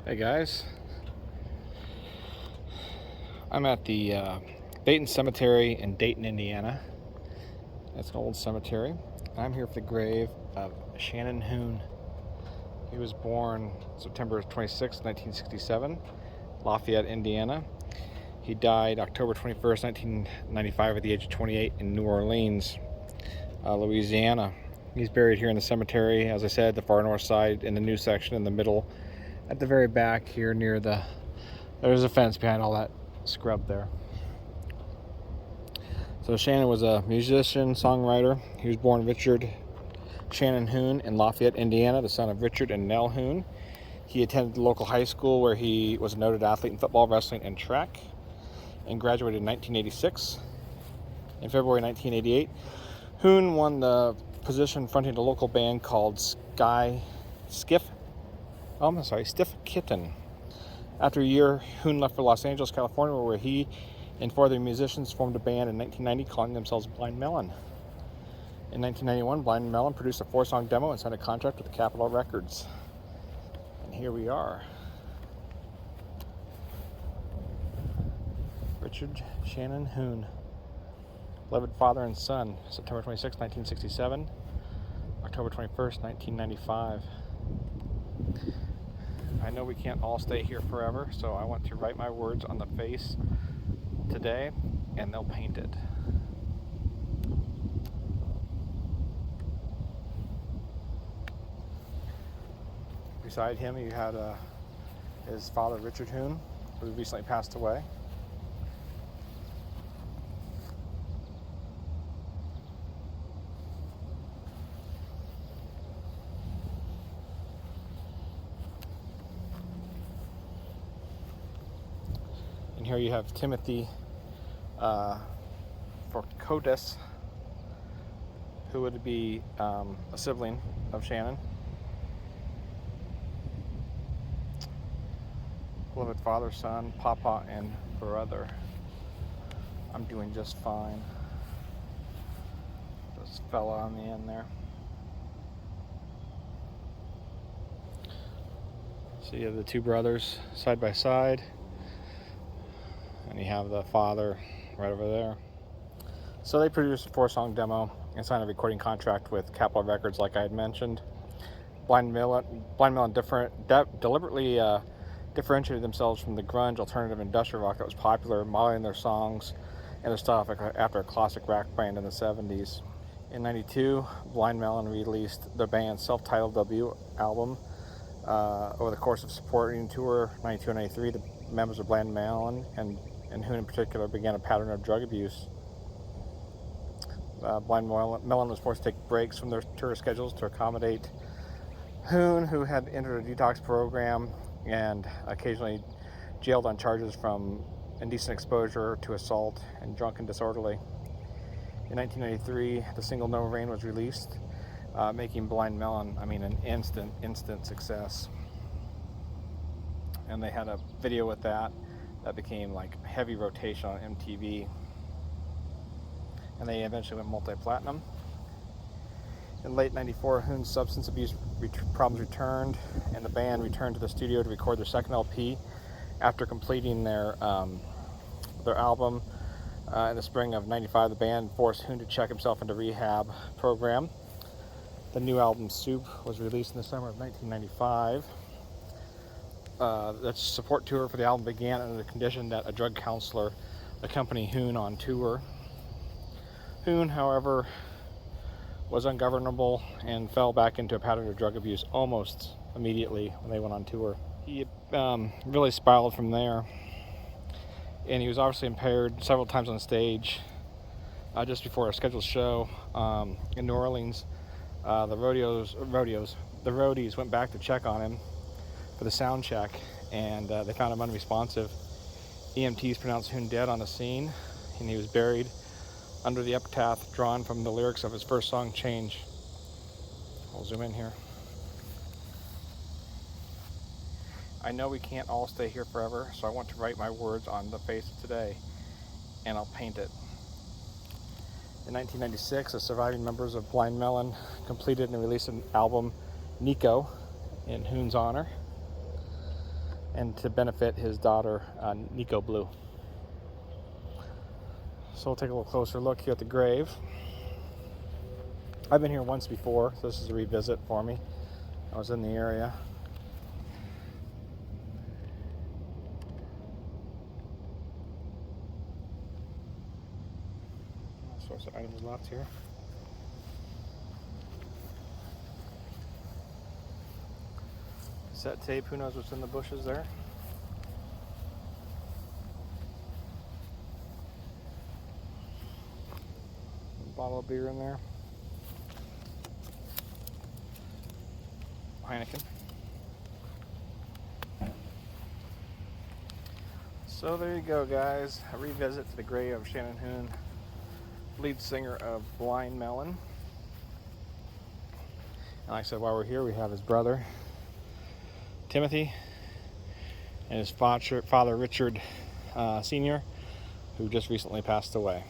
Hey guys, I'm at the Dayton Cemetery in Dayton, Indiana. It's an old cemetery. I'm here for the grave of Shannon Hoon. He was born September 26, 1967, Lafayette, Indiana. He died October 21st, 1995 at the age of 28 in New Orleans, Louisiana. He's buried here in the cemetery, as I said, the far north side in the new section in the middle. At the very back here near there's a fence behind all that scrub there. So Shannon was a musician, songwriter. He was born Richard Shannon Hoon in Lafayette, Indiana, the son of Richard and Nell Hoon. He attended the local high school where he was a noted athlete in football, wrestling, and track, and graduated in 1986. In February 1988, Hoon won the position fronting a local band called Stiff Kitten. After a year, Hoon left for Los Angeles, California, where he and four other musicians formed a band in 1990 calling themselves Blind Melon. In 1991, Blind Melon produced a 4-song demo and signed a contract with Capitol Records. And here we are. Richard Shannon Hoon. Beloved father and son, September 26, 1967, October 21st, 1995. I know we can't all stay here forever, so I want to write my words on the face today, and they'll paint it. Beside him, you had his father, Richard Hoon, who recently passed away. And here you have Timothy Forcotis, who would be a sibling of Shannon. Beloved father, son, papa, and brother. I'm doing just fine. This fella on the end there. So you have the two brothers side by side, and you have the father right over there. So they produced a 4-song demo and signed a recording contract with Capitol Records, like I had mentioned. Blind Melon deliberately differentiated themselves from the grunge alternative industrial rock that was popular, modeling their songs and their stuff after a classic rock band in the 70s. In '92, Blind Melon released their band's self-titled debut album. Over the course of supporting tour 92 and 93, the members of Blind Melon and Hoon in particular began a pattern of drug abuse. Blind Melon was forced to take breaks from their tour schedules to accommodate Hoon, who had entered a detox program and occasionally jailed on charges from indecent exposure to assault and drunk and disorderly. In 1993, the single No Rain was released, making Blind Melon, an instant success. And they had a video with that became like heavy rotation on MTV. And they eventually went multi-platinum. In late '94, Hoon's substance abuse problems returned, and the band returned to the studio to record their second LP after completing their album. In the spring of '95, the band forced Hoon to check himself into rehab program. The new album, Soup, was released in the summer of 1995. The support tour for the album began under the condition that a drug counselor accompany Hoon on tour. Hoon, however, was ungovernable and fell back into a pattern of drug abuse almost immediately when they went on tour. He really spiraled from there, and he was obviously impaired several times on stage. Just before a scheduled show in New Orleans, the roadies went back to check on him for the sound check, and they found him unresponsive. EMTs pronounced Hoon dead on the scene, and he was buried under the epitaph drawn from the lyrics of his first song, Change. I'll zoom in here. I know we can't all stay here forever, so I want to write my words on the face of today, and I'll paint it. In 1996, the surviving members of Blind Melon completed and released an album, Nico, in Hoon's honor. and to benefit his daughter, Nico Blue. So we'll take a little closer look here at the grave. I've been here once before, so this is a revisit for me. I was in the area. All sorts of items left here. Cassette tape, who knows what's in the bushes there? A bottle of beer in there. Heineken. So there you go, guys. A revisit to the grave of Shannon Hoon, lead singer of Blind Melon. And like I said, while we're here, we have his brother, Timothy, and his father Richard Sr., who just recently passed away.